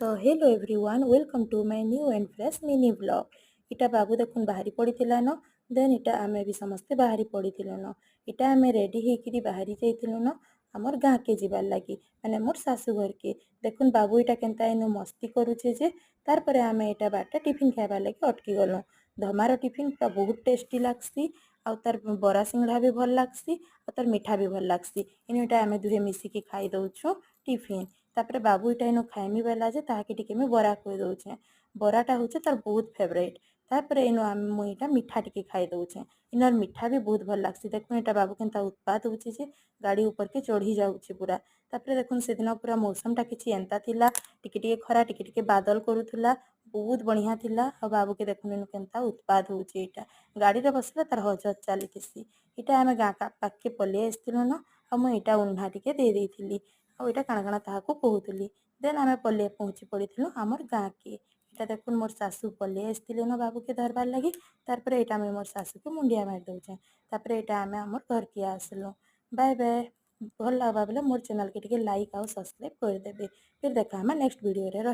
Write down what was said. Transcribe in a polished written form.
तो hello everyone, welcome to my new and fresh mini blog. इटा बाबू देखुन बाहरी पड़ीथिला न, देन इटा आमे भी समस्ते बाहरी पड़ीथिलु न। इटा आमे रेडी हेकिरी बाहरी जाइथिलु न हमर गाँ के जिबार लागी, माने मोर सासू घर के। देखुन बाबू इटा केनता इनु मस्ती करूछे जे, तार परे आमे इटा बाटे टिफिन खाइबार लागी अटकी गलु। धमार टिफिन पूरा बहुत टेस्टी लागसी, आउ तार बरा सिंगड़ा भी भल लागसी, आउ तार मिठा भी भल लागसी। इनु इटा आमे दुहे मिसिकी खाई दउछु टिफिन। तापर बाबू इटा इनु खाइमी बेला जे ताहाके टिके मैं बरा खुई दउछे। बराटा होचे तार बहुत फेवरेट। तापर इनु मु इटा मिठा टिके खाई दउछे। इनर मिठा भी बहुत भल लागसी। देखुन इटा बाबू केनता उत्पात होचे जे गाड़ी ऊपर के चढ़ी जाउछे पूरा। तापर देखुन से दिन पूरा मौसम टा किछि एंता थिला, टिके टिके खरा टिके टिके बादल करूथुला, बहुत बढ़िया थिला। आ बाबू के देखुन इनु केनता उत्पात होचे। इटा गाड़ी रे बसले तार हज हज चालिथिसी। इटा आमे गाँ पाखके पले आइथिलु न, आ मु इटा उन्हा टिके दे देइथिली। आ इटा काण काण ताहाको कहुथुली। देन आमे पले पहुँची पड़िथिलु हमर गाँ के। इटा देखुन मोर सासू पले आइथिले न बाबू के धरबार लागी। तार परे इटा आमे मोर सासू के मुंडिया मारि दउछे। तापर इटा आमे हमर घर के आसलु। Bye bye. भल लागबा बेले मोर चैनल के टिके लाइक आउ सब्सक्राइब कर देबे। फिर देखा हमा नेक्स्ट वीडियो रे।